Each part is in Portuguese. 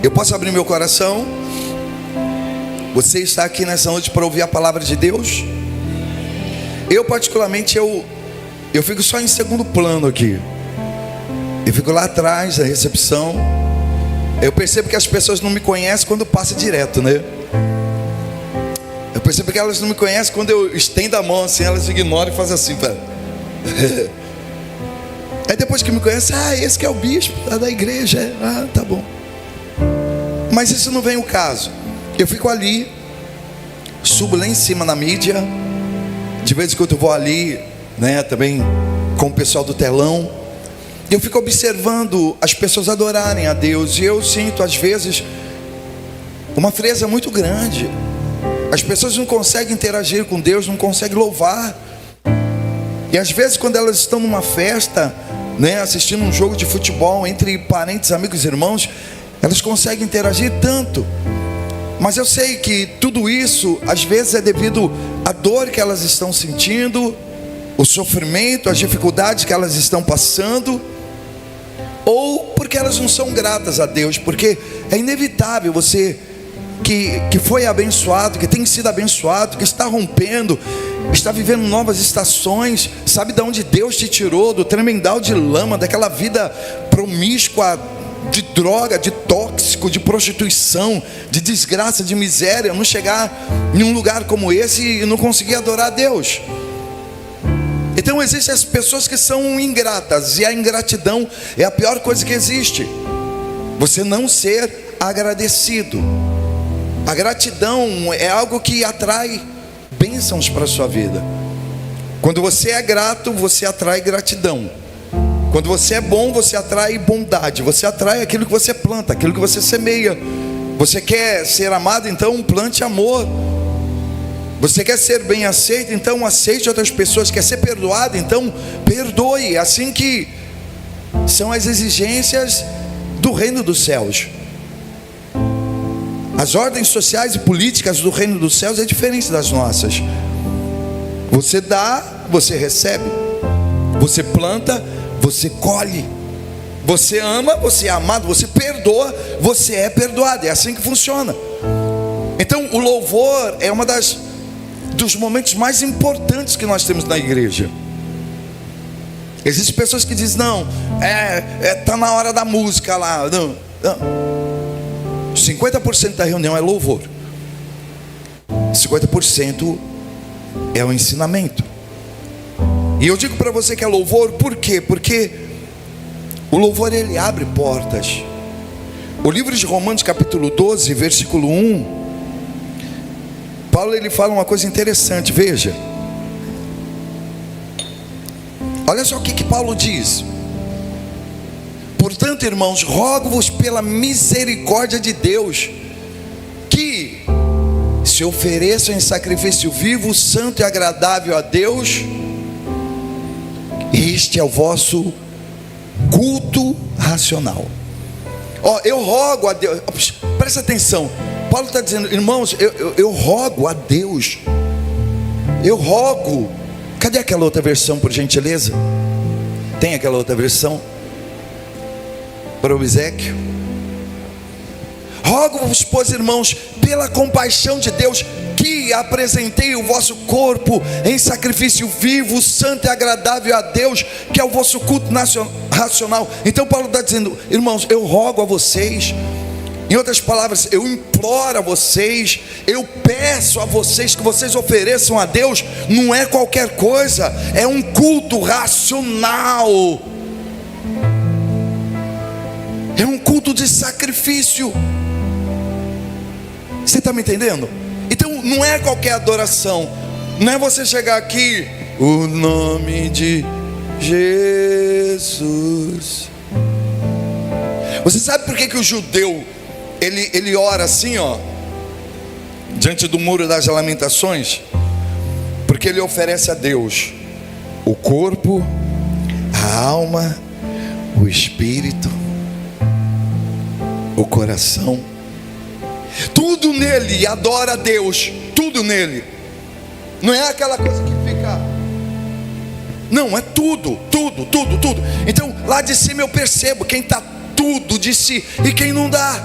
Eu posso abrir meu coração? Você está aqui nessa noite para ouvir a palavra de Deus? Eu particularmente, eu fico só em segundo plano aqui. Eu fico lá atrás, na recepção. Eu percebo que as pessoas não me conhecem quando passa direto, né? Eu percebo que elas não me conhecem quando eu estendo a mão assim, elas ignoram e fazem assim, tá? Aí depois que me conhecem, esse que é o bispo da igreja. Tá bom. Mas isso não vem o caso. Eu fico ali, subo lá em cima na mídia. De vez em quando eu vou ali, né, também com o pessoal do telão. Eu fico observando as pessoas adorarem a Deus. E eu sinto às vezes uma frieza muito grande. As pessoas não conseguem interagir com Deus, não conseguem louvar. E às vezes quando elas estão numa festa, né, assistindo um jogo de futebol entre parentes, amigos e irmãos, elas conseguem interagir tanto. Mas eu sei que tudo isso às vezes é devido à dor que elas estão sentindo, o sofrimento, as dificuldades que elas estão passando, ou porque elas não são gratas a Deus. Porque é inevitável você que foi abençoado, que tem sido abençoado, que está rompendo, está vivendo novas estações, sabe de onde Deus te tirou, do tremendal de lama, daquela vida promíscua, de droga, de tóxico, de prostituição, de desgraça, de miséria, não chegar em um lugar como esse e não conseguir adorar a Deus. Então existem as pessoas que são ingratas, e a ingratidão é a pior coisa que existe. Você não ser agradecido. A gratidão é algo que atrai bênçãos para a sua vida. Quando você é grato, você atrai gratidão. Quando você é bom, você atrai bondade. Você atrai aquilo que você planta, aquilo que você semeia. Você quer ser amado, então plante amor. Você quer ser bem aceito, então aceite outras pessoas. Quer ser perdoado, então perdoe. Assim que são as exigências do reino dos céus. As ordens sociais e políticas do reino dos céus é diferente das nossas. Você dá, você recebe. Você planta, você colhe. Você ama, você é amado. Você perdoa, você é perdoado. É assim que funciona. Então o louvor é dos momentos mais importantes que nós temos na igreja. Existem pessoas que dizem, não, tá na hora da música lá. Não. 50% da reunião é louvor, 50% é o ensinamento. E eu digo para você que é louvor, por quê? Porque o louvor, ele abre portas. O livro de Romanos capítulo 12, versículo 1, Paulo, ele fala uma coisa interessante, veja. Olha só o que Paulo diz. Portanto, irmãos, rogo-vos pela misericórdia de Deus, que se ofereçam em sacrifício vivo, santo e agradável a Deus. Este é o vosso culto racional. Eu rogo a Deus. Presta atenção. Paulo está dizendo, irmãos, eu rogo a Deus. Eu rogo. Cadê aquela outra versão, por gentileza? Tem aquela outra versão? Para o obséquio. Rogo-vos, pois, irmãos, pela compaixão de Deus, que apresentei o vosso corpo em sacrifício vivo, santo e agradável a Deus, que é o vosso culto racional. Então Paulo está dizendo, irmãos, eu rogo a vocês, em outras palavras, eu imploro a vocês, eu peço a vocês que vocês ofereçam a Deus, não é qualquer coisa, é um culto racional. É um culto de sacrifício. Você está me entendendo? Então não é qualquer adoração. Não é você chegar aqui, o nome de Jesus. Você sabe por que o judeu ele ora assim, diante do muro das lamentações? Porque ele oferece a Deus o corpo, a alma, o espírito, o coração, tudo nele adora a Deus, tudo nele. Não é aquela coisa que fica, não, é tudo. Então lá de cima eu percebo quem está tudo de si e quem não dá.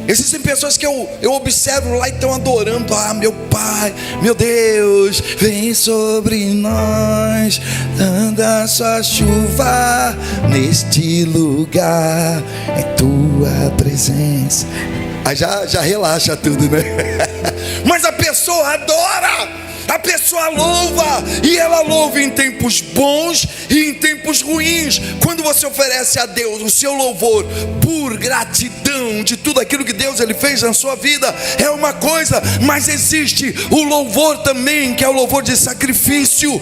Existem pessoas que eu observo lá e estão adorando. Ah, meu Pai, meu Deus, vem sobre nós, dando a sua chuva neste lugar, é tua presença. Aí já relaxa tudo, né? Mas a pessoa adora, a pessoa louva, e ela louva em tempos bons e em tempos ruins. Quando você oferece a Deus o seu louvor por gratidão de tudo aquilo que Deus ele fez na sua vida, é uma coisa, mas existe o louvor também, que é o louvor de sacrifício.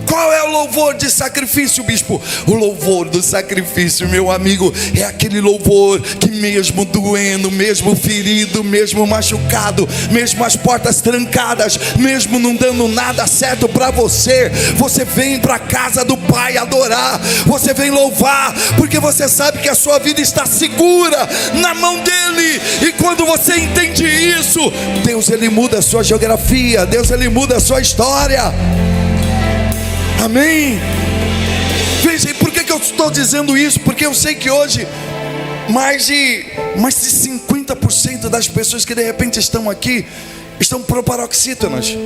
Qual é o louvor de sacrifício, bispo? O louvor do sacrifício, meu amigo, é aquele louvor que mesmo doendo, mesmo ferido, mesmo machucado, mesmo as portas trancadas, mesmo não dando nada certo para você, você vem para a casa do Pai adorar, você vem louvar, porque você sabe que a sua vida está segura na mão dele. E quando você entende isso, Deus ele muda a sua geografia, Deus ele muda a sua história. Amém? Veja, e por que eu estou dizendo isso? Porque eu sei que hoje mais de 50% das pessoas que de repente estão aqui estão proparoxítonas,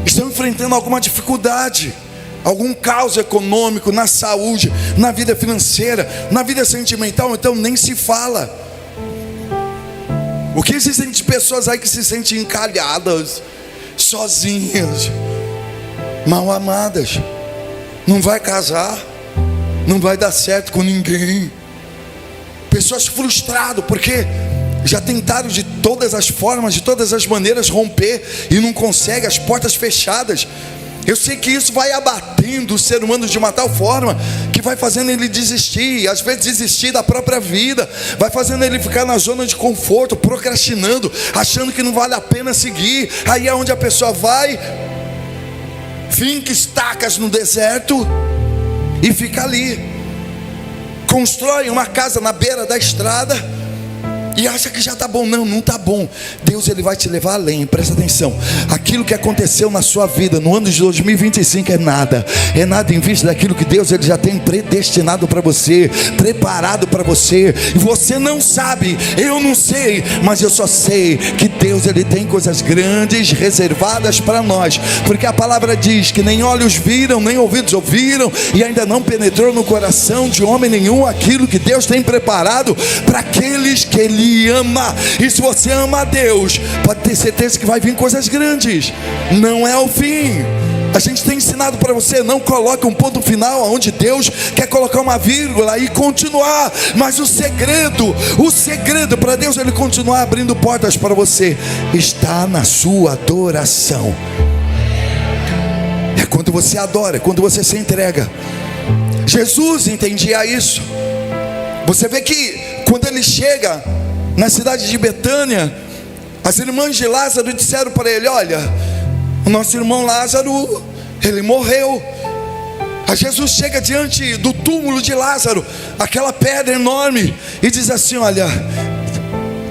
estão enfrentando alguma dificuldade, algum caos econômico, na saúde, na vida financeira, na vida sentimental, então nem se fala. O que existem de pessoas aí que se sentem encalhadas, sozinhas, mal amadas, não vai casar, não vai dar certo com ninguém. Pessoas frustradas porque já tentaram de todas as formas, de todas as maneiras romper e não consegue, as portas fechadas. Eu sei que isso vai abatendo o ser humano de uma tal forma que vai fazendo ele desistir, às vezes desistir da própria vida, vai fazendo ele ficar na zona de conforto, procrastinando, achando que não vale a pena seguir. Aí é onde a pessoa vai, finca estacas no deserto e fica ali, constrói uma casa na beira da estrada e acha que já está bom. Não, não está bom. Deus ele vai te levar além, presta atenção. Aquilo que aconteceu na sua vida no ano de 2025 é nada em vista daquilo que Deus ele já tem predestinado para você, preparado para você. E você não sabe, eu não sei, mas eu só sei que Deus ele tem coisas grandes reservadas para nós, porque a palavra diz que nem olhos viram, nem ouvidos ouviram, e ainda não penetrou no coração de homem nenhum aquilo que Deus tem preparado para aqueles que ele ama. E se você ama a Deus, pode ter certeza que vai vir coisas grandes. Não é o fim. A gente tem ensinado para você, não coloque um ponto final onde Deus quer colocar uma vírgula e continuar. Mas o segredo para Deus ele continuar abrindo portas para você está na sua adoração. É quando você adora, é quando você se entrega. Jesus entendia isso. Você vê que quando ele chega na cidade de Betânia, as irmãs de Lázaro disseram para ele: olha, o nosso irmão Lázaro, ele morreu. A Jesus chega diante do túmulo de Lázaro, aquela pedra enorme, e diz assim: olha,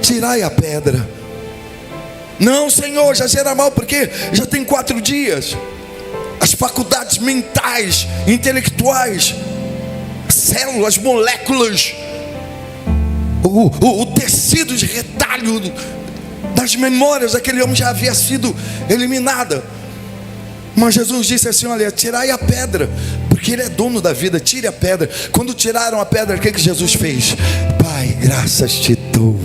tirai a pedra. Não, Senhor, já cheira mal, porque já tem 4 dias. As faculdades mentais, intelectuais, células, moléculas, o tecido de retalho das memórias daquele homem já havia sido eliminada. Mas Jesus disse assim: olha, tirai a pedra, porque ele é dono da vida, tire a pedra. Quando tiraram a pedra, o que Jesus fez? Pai, graças te dou.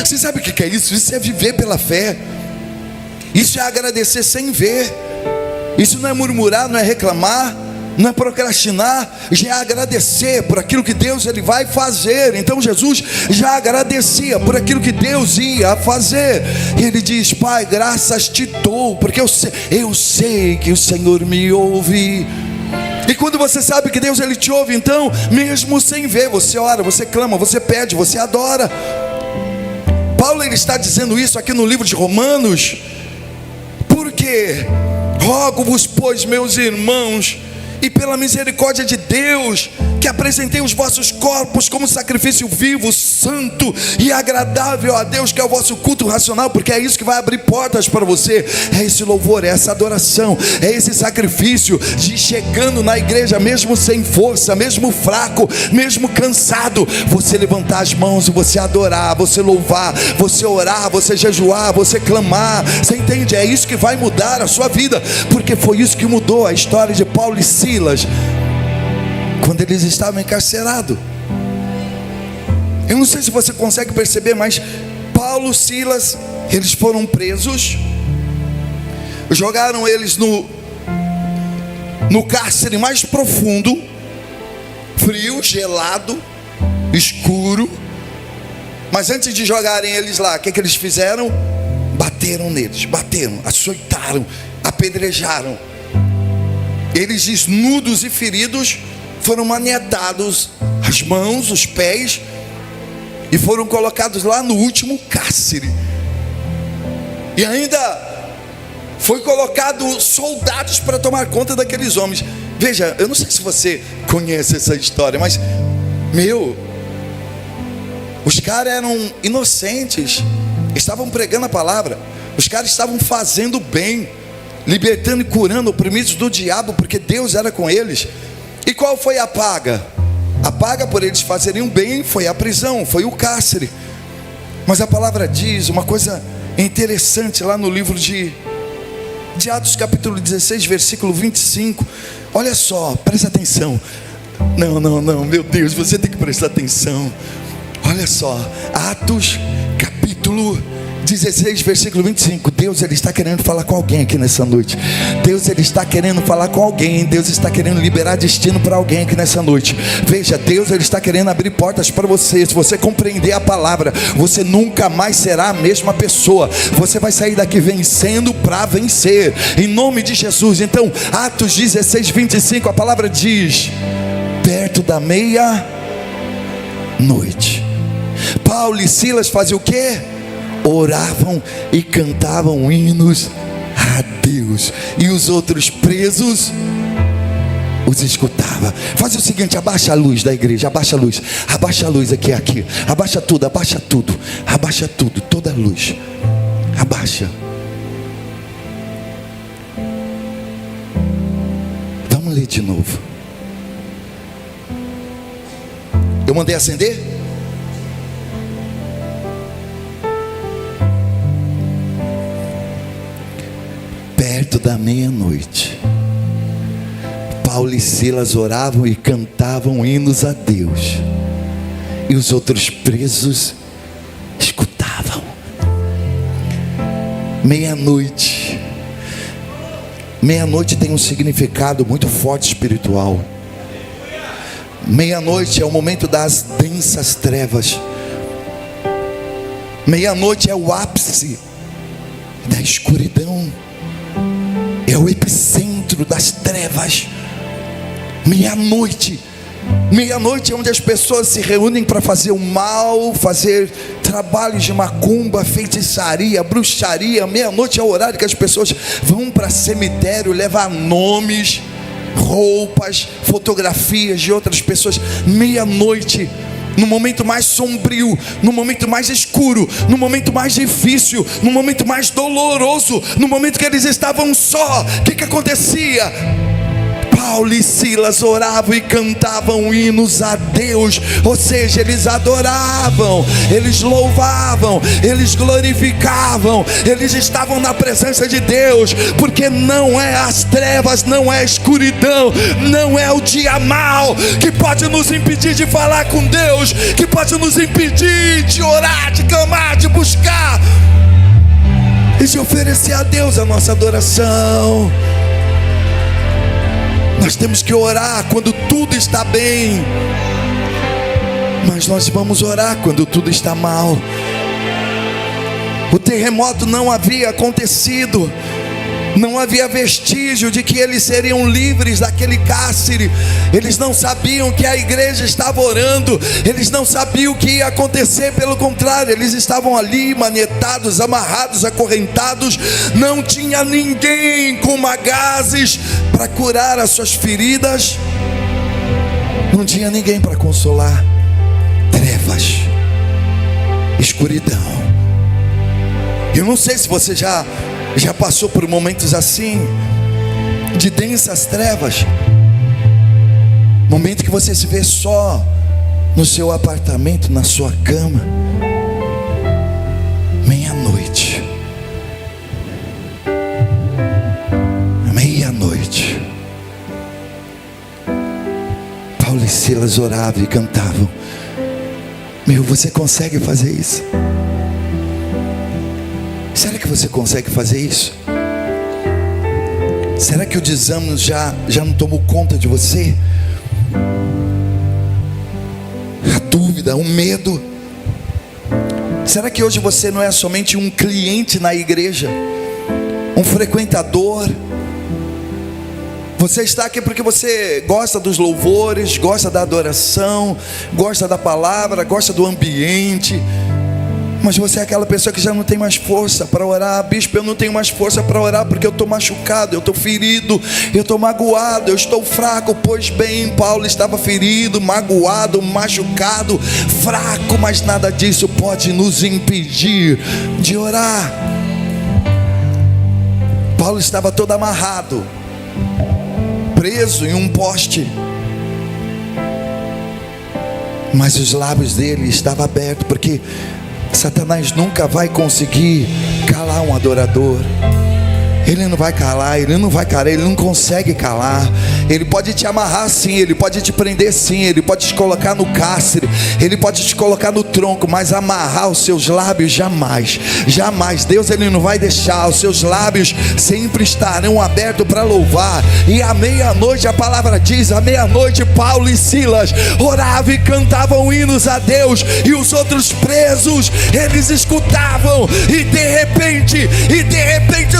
Você sabe o que é isso? Isso é viver pela fé. Isso é agradecer sem ver. Isso não é murmurar, não é reclamar, não é procrastinar, já é agradecer por aquilo que Deus ele vai fazer. Então Jesus já agradecia por aquilo que Deus ia fazer. E ele diz: Pai, graças te dou, porque eu sei que o Senhor me ouve. E quando você sabe que Deus ele te ouve, então mesmo sem ver, você ora, você clama, você pede, você adora. Paulo ele está dizendo isso aqui no livro de Romanos. Por quê? Rogo-vos, pois, meus irmãos, e pela misericórdia de Deus, que apresentei os vossos corpos como sacrifício vivo, santo e agradável a Deus, que é o vosso culto racional, porque é isso que vai abrir portas para você. É esse louvor, é essa adoração, é esse sacrifício de chegando na igreja mesmo sem força, mesmo fraco, mesmo cansado, você levantar as mãos e você adorar, você louvar, você orar, você jejuar, você clamar. Você entende? É isso que vai mudar a sua vida, porque foi isso que mudou a história de Paulo e Silas quando eles estavam encarcerados. Eu não sei se você consegue perceber, mas Paulo e Silas, eles foram presos, jogaram eles no cárcere mais profundo, frio, gelado, escuro. Mas antes de jogarem eles lá, o que eles fizeram? Bateram neles, açoitaram, apedrejaram. Eles, desnudos e feridos, foram manietados as mãos, os pés, e foram colocados lá no último cárcere. E ainda foi colocado soldados para tomar conta daqueles homens. Veja, eu não sei se você conhece essa história, mas os caras eram inocentes, estavam pregando a palavra, os caras estavam fazendo bem, libertando e curando oprimidos do diabo, porque Deus era com eles. E qual foi a paga? A paga por eles fazerem o bem foi a prisão, foi o cárcere. Mas a palavra diz uma coisa interessante lá no livro de Atos capítulo 16, versículo 25. Olha só, presta atenção. Não, meu Deus, você tem que prestar atenção. Olha só, Atos capítulo 16, versículo 25. Deus, Ele está querendo falar com alguém aqui nessa noite. Deus, Ele está querendo falar com alguém. Deus está querendo liberar destino para alguém aqui nessa noite. Veja, Deus, Ele está querendo abrir portas para você. Se você compreender a palavra, você nunca mais será a mesma pessoa. Você vai sair daqui vencendo para vencer, em nome de Jesus. Então, Atos 16, 25, a palavra diz: perto da meia-noite, Paulo e Silas faziam o quê? Oravam e cantavam hinos a Deus, e os outros presos os escutavam. Faz o seguinte, abaixa a luz da igreja, abaixa a luz aqui, abaixa tudo, toda a luz, abaixa. Vamos ler de novo. Eu mandei acender? Perto da meia-noite, Paulo e Silas oravam e cantavam hinos a Deus, e os outros presos escutavam. Meia-noite tem um significado muito forte espiritual. Meia-noite é o momento das densas trevas. Meia-noite é o ápice da escuridão, é o epicentro das trevas. Meia-noite é onde as pessoas se reúnem para fazer o mal, fazer trabalhos de macumba, feitiçaria, bruxaria. Meia-noite é o horário que as pessoas vão para cemitério levar nomes, roupas, fotografias de outras pessoas. Meia-noite, no momento mais sombrio, no momento mais escuro, no momento mais difícil, no momento mais doloroso, no momento que eles estavam só, o que acontecia? Paulo e Silas oravam e cantavam hinos a Deus, ou seja, eles adoravam, eles louvavam, eles glorificavam, eles estavam na presença de Deus, porque não é as trevas, não é a escuridão, não é o dia mau que pode nos impedir de falar com Deus, que pode nos impedir de orar, de clamar, de buscar e de oferecer a Deus a nossa adoração. Nós temos que orar quando tudo está bem, mas nós vamos orar quando tudo está mal. O terremoto não havia acontecido, não havia vestígio de que eles seriam livres daquele cárcere. Eles não sabiam que a igreja estava orando, eles não sabiam o que ia acontecer. Pelo contrário, eles estavam ali manietados, amarrados, acorrentados. Não tinha ninguém com gases para curar as suas feridas, não tinha ninguém para consolar. Trevas, escuridão. Eu não sei se você já passou por momentos assim, de densas trevas. Momento que você se vê só no seu apartamento, na sua cama, meia-noite. Paulo e Silas oravam e cantavam. Meu, você consegue fazer isso? Será que você consegue fazer isso? Será que o desânimo já não tomou conta de você? A dúvida, o medo. Será que hoje você não é somente um cliente na igreja, um frequentador? Você está aqui porque você gosta dos louvores, gosta da adoração, gosta da palavra, gosta do ambiente, mas você é aquela pessoa que já não tem mais força para orar. Bispo, eu não tenho mais força para orar porque eu estou machucado, eu estou ferido, eu estou magoado, eu estou fraco. Pois bem, Paulo estava ferido, magoado, machucado, fraco, mas nada disso pode nos impedir de orar. Paulo estava todo amarrado, preso em um poste, mas os lábios dele estavam abertos, porque Satanás nunca vai conseguir calar um adorador. Ele não vai calar, ele não consegue calar. Ele pode te amarrar sim, ele pode te prender sim, ele pode te colocar no cárcere, ele pode te colocar no tronco, mas amarrar os seus lábios jamais, jamais. Deus, ele não vai deixar. Os seus lábios sempre estarão abertos para louvar. E à meia-noite, a palavra diz, à meia-noite Paulo e Silas oravam e cantavam hinos a Deus, e os outros presos, eles escutavam. E de repente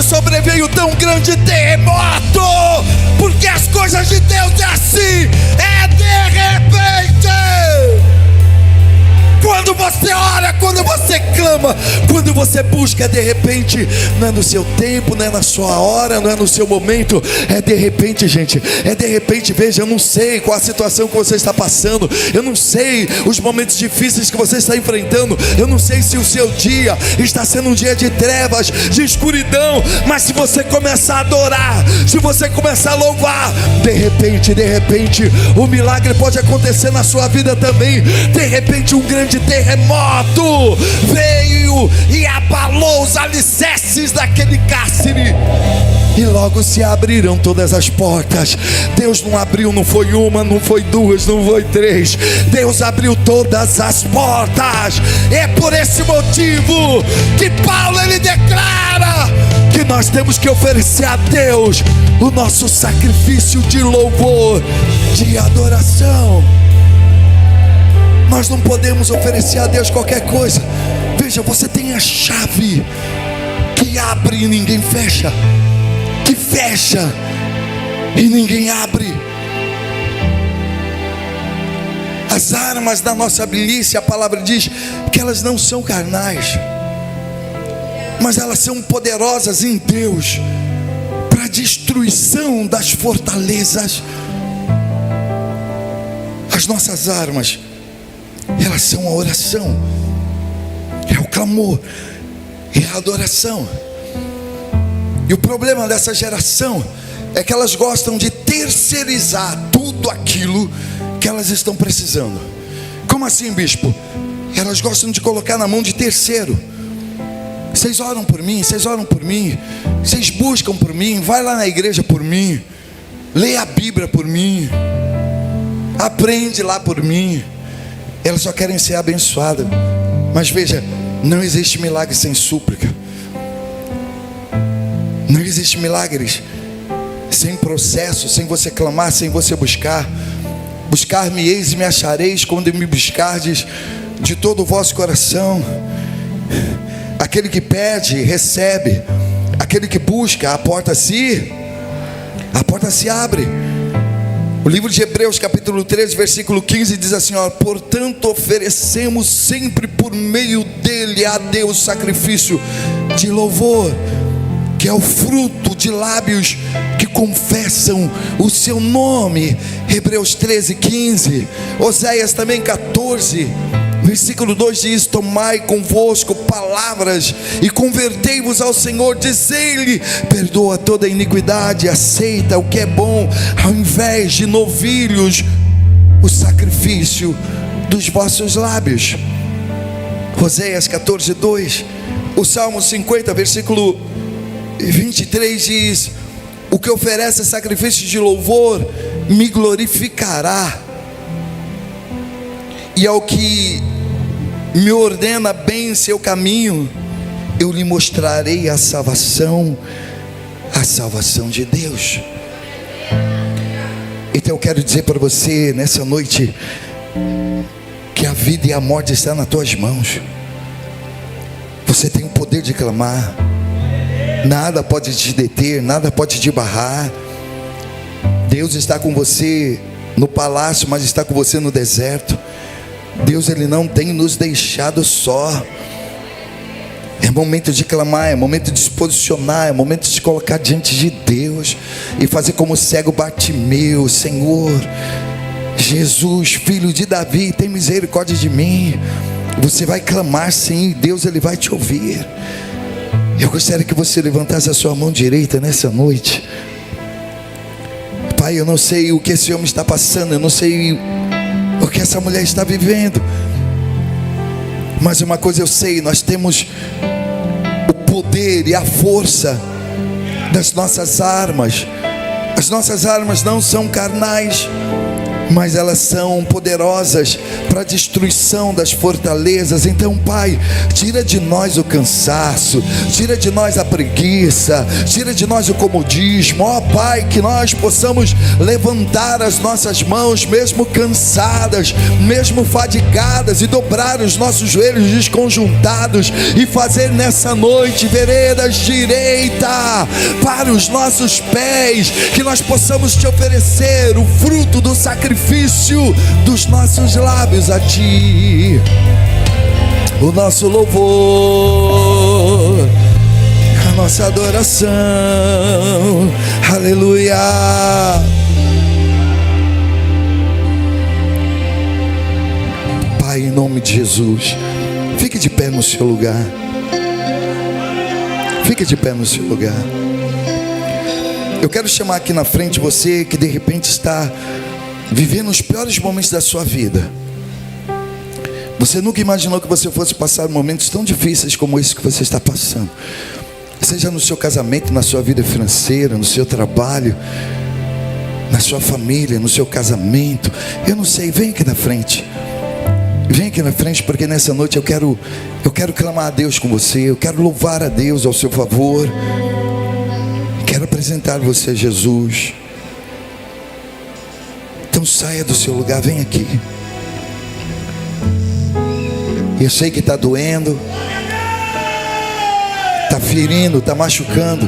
sobreveio tão grande terremoto, porque as coisas de Deus é assim, é de repente. Quando você ora, quando você clama, quando você busca, de repente. Não é no seu tempo, não é na sua hora, não é no seu momento, é de repente, gente, é de repente. Veja, eu não sei qual a situação que você está passando, eu não sei os momentos difíceis que você está enfrentando, eu não sei se o seu dia está sendo um dia de trevas, de escuridão, mas se você começar a adorar, se você começar a louvar, de repente, o milagre pode acontecer na sua vida também. De repente, um grande terremoto veio e abalou os alicerces daquele cárcere, e logo se abriram todas as portas. Deus não abriu, não foi uma, não foi duas, não foi três. Deus abriu todas as portas. É por esse motivo que Paulo, ele declara que nós temos que oferecer a Deus o nosso sacrifício de louvor, de adoração. Nós não podemos oferecer a Deus qualquer coisa. Veja, você tem a chave que abre e ninguém fecha, que fecha e ninguém abre. As armas da nossa milícia, a palavra diz que elas não são carnais, mas elas são poderosas em Deus para a destruição das fortalezas. As nossas armas, elas são a oração, é o clamor, é a adoração. E o problema dessa geração é que elas gostam de terceirizar tudo aquilo que elas estão precisando. Como assim, bispo? Elas gostam de colocar na mão de terceiro. Vocês oram por mim, vocês oram por mim, vocês buscam por mim, vai lá na igreja por mim, lê a Bíblia por mim, aprende lá por mim. Elas só querem ser abençoadas. Mas veja, não existe milagre sem súplica. Não existe milagres sem processo, sem você clamar, sem você buscar. Buscar-me-eis e me achareis quando me buscardes de todo o vosso coração. Aquele que pede, recebe. Aquele que busca, a porta se abre. O livro de Hebreus capítulo 13, versículo 15 diz assim, ó: portanto oferecemos sempre por meio dele a Deus sacrifício de louvor, que é o fruto de lábios que confessam o seu nome. Hebreus 13, 15. Oséias também 14, versículo 2 diz: tomai convosco palavras e convertei-vos ao Senhor, diz-lhe, perdoa toda iniquidade, aceita o que é bom, ao invés de novilhos, o sacrifício dos vossos lábios. Oséias 14, 2. O Salmo 50, versículo 23 diz: o que oferece sacrifício de louvor me glorificará, e ao que me ordena bem seu caminho, eu lhe mostrarei a salvação de Deus. Então eu quero dizer para você nessa noite, que a vida e a morte estão nas tuas mãos. Você tem o poder de clamar, nada pode te deter, nada pode te barrar. Deus está com você no palácio, mas está com você no deserto. Deus, Ele não tem nos deixado só. É momento de clamar, é momento de se posicionar, é momento de se colocar diante de Deus e fazer como o cego Bartimeu: Senhor Jesus, filho de Davi, tem misericórdia de mim. Você vai clamar sim, Deus Ele vai te ouvir. Eu gostaria que você levantasse a sua mão direita nessa noite. Pai, eu não sei o que esse homem está passando, eu não sei o que essa mulher está vivendo, mas uma coisa eu sei: nós temos o poder e a força das nossas armas. As nossas armas não são carnais, mas elas são poderosas para a destruição das fortalezas. Então, Pai, tira de nós o cansaço, tira de nós a preguiça, tira de nós o comodismo. Ó Pai, que nós possamos levantar as nossas mãos, mesmo cansadas, mesmo fadigadas, e dobrar os nossos joelhos desconjuntados, e fazer nessa noite veredas direita para os nossos pés, que nós possamos te oferecer o fruto do sacrifício dos nossos lábios a ti, o nosso louvor, a nossa adoração. Aleluia. Pai, em nome de Jesus, fique de pé no seu lugar. Fique de pé no seu lugar. Eu quero chamar aqui na frente você que de repente está vivendo os piores momentos da sua vida. Você nunca imaginou que você fosse passar momentos tão difíceis como esse que você está passando. Seja no seu casamento, na sua vida financeira, no seu trabalho, na sua família, no seu casamento. Eu não sei, vem aqui na frente. Vem aqui na frente, porque nessa noite eu quero clamar a Deus com você. Eu quero louvar a Deus ao seu favor. Quero apresentar você a Jesus. Então saia do seu lugar, vem aqui. Eu sei que está doendo, está ferindo, está machucando,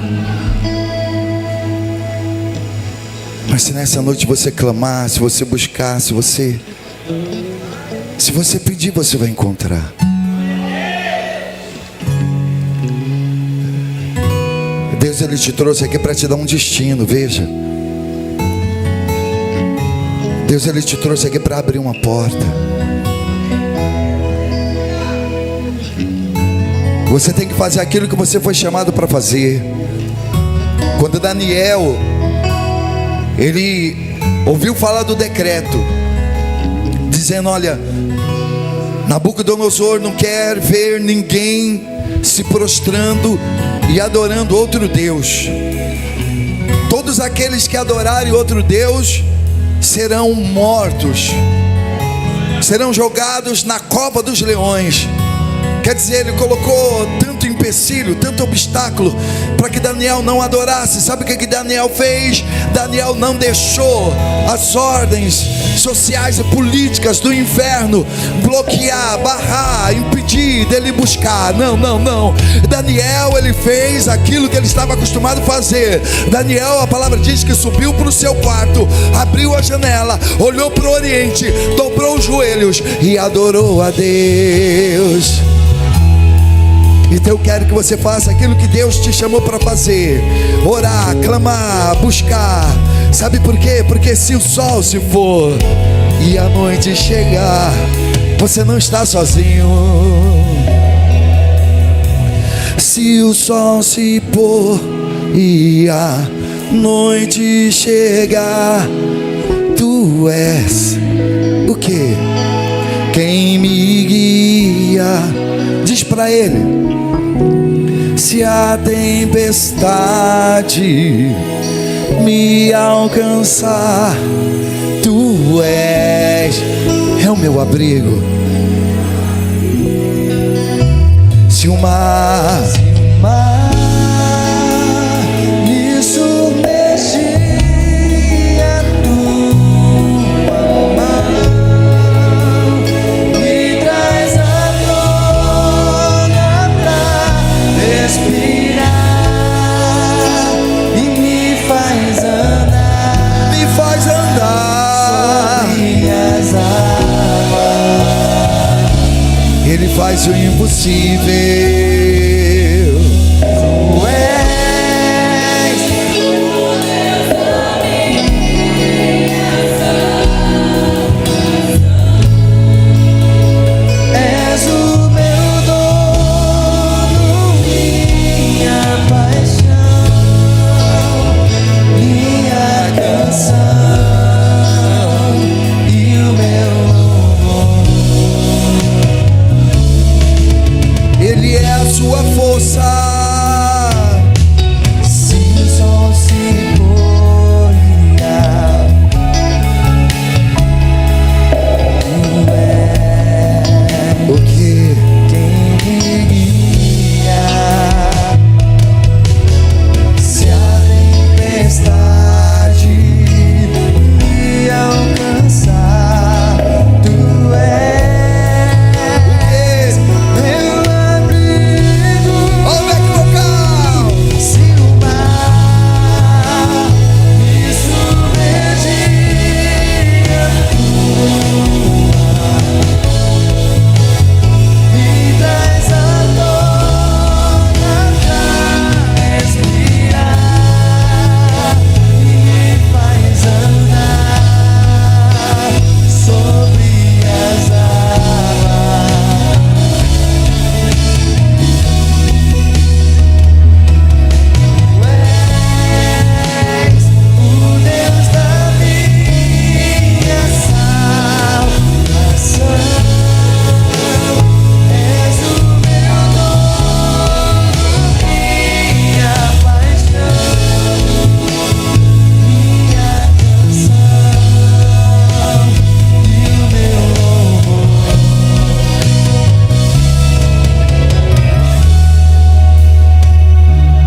mas se nessa noite você clamar, se você buscar, se você pedir, você vai encontrar. Deus, Ele te trouxe aqui para te dar um destino, veja. Deus, Ele te trouxe aqui para abrir uma porta. Você tem que fazer aquilo que você foi chamado para fazer. Quando Daniel, ele ouviu falar do decreto, dizendo: olha, Nabucodonosor não quer ver ninguém se prostrando e adorando outro Deus. Todos aqueles que adorarem outro Deus serão mortos, serão jogados na cova dos leões. Quer dizer, ele colocou tanto empecilho, tanto obstáculo, para que Daniel não adorasse. Sabe o que Daniel fez? Daniel não deixou as ordens sociais e políticas do inferno bloquear, barrar, impedir dele buscar. Não. Daniel, ele fez aquilo que ele estava acostumado a fazer. Daniel, a palavra diz que subiu para o seu quarto, abriu a janela, olhou para o oriente, dobrou os joelhos e adorou a Deus. Então eu quero que você faça aquilo que Deus te chamou para fazer: orar, clamar, buscar. Sabe por quê? Porque se o sol se for e a noite chegar, você não está sozinho. Se o sol se pôr e a noite chegar, tu és o quê? Quem me guia. Diz para ele: se a tempestade me alcançar, tu és o meu abrigo. Se o mar me submergir, a tua mão me traz a glória pra respirar e me faz andar sobre as águas. Ele faz o impossível.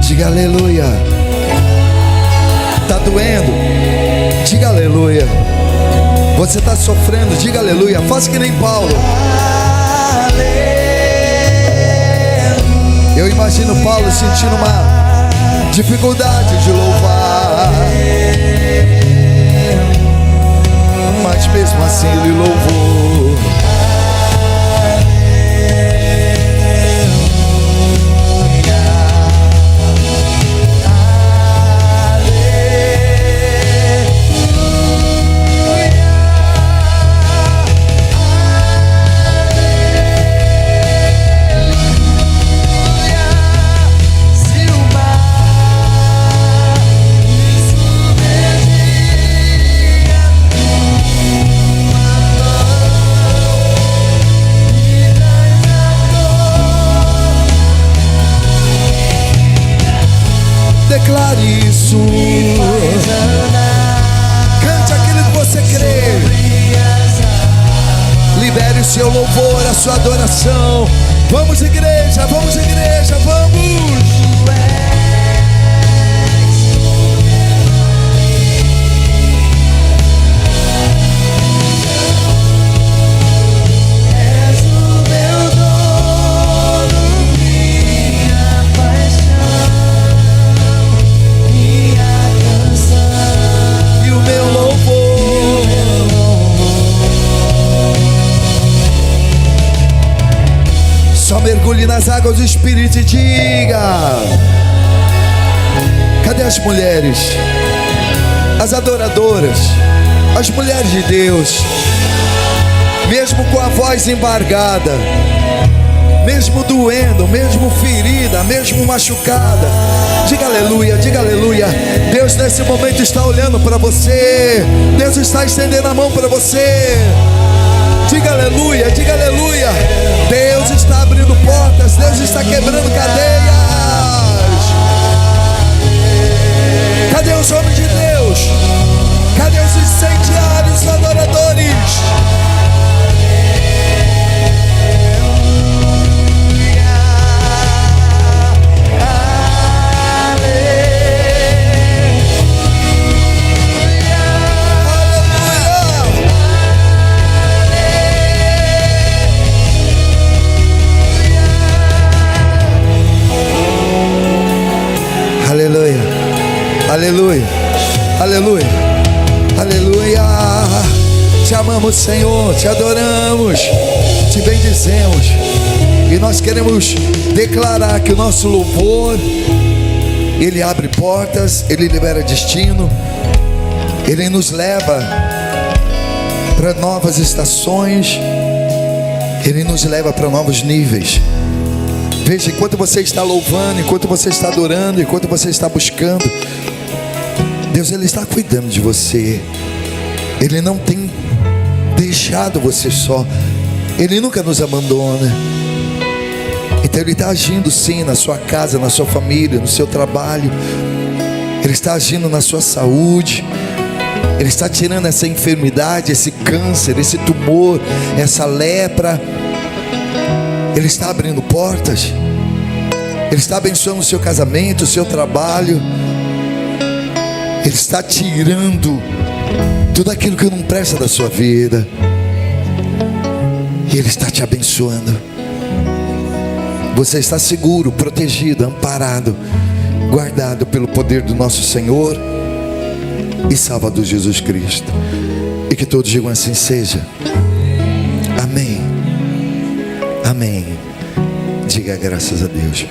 Diga aleluia. Está doendo? Diga aleluia. Você está sofrendo? Diga aleluia. Faça que nem Paulo. Eu imagino Paulo sentindo uma dificuldade de louvar, mas mesmo assim ele louvou. seu louvor, a sua adoração. Vamos, igreja, vamos, igreja, vamos. Só mergulhe nas águas do Espírito e diga: cadê as mulheres? As adoradoras, as mulheres de Deus, mesmo com a voz embargada, mesmo doendo, mesmo ferida, mesmo machucada, diga aleluia, diga aleluia. Deus nesse momento está olhando para você, Deus está estendendo a mão para você. Diga aleluia, diga aleluia. Deus está abrindo portas, Deus está quebrando cadeias. Cadê os homens de Deus? Cadê os incendiários, os adoradores? Aleluia, aleluia, aleluia, aleluia. Te amamos, Senhor, te adoramos, te bendizemos. E nós queremos declarar que o nosso louvor, ele abre portas, ele libera destino, ele nos leva para novas estações, ele nos leva para novos níveis. Veja, enquanto você está louvando, enquanto você está adorando, enquanto você está buscando, Deus, ele está cuidando de você. Ele não tem deixado você só. Ele nunca nos abandona. Então ele está agindo sim na sua casa, na sua família, no seu trabalho. Ele está agindo na sua saúde. Ele está tirando essa enfermidade, esse câncer, esse tumor, essa lepra. Ele está abrindo portas. Ele está abençoando o seu casamento, o seu trabalho. Ele está tirando tudo aquilo que não presta da sua vida. E Ele está te abençoando. Você está seguro, protegido, amparado, guardado pelo poder do nosso Senhor e Salvador Jesus Cristo. E que todos digam assim seja. Amém. Amém. Diga graças a Deus.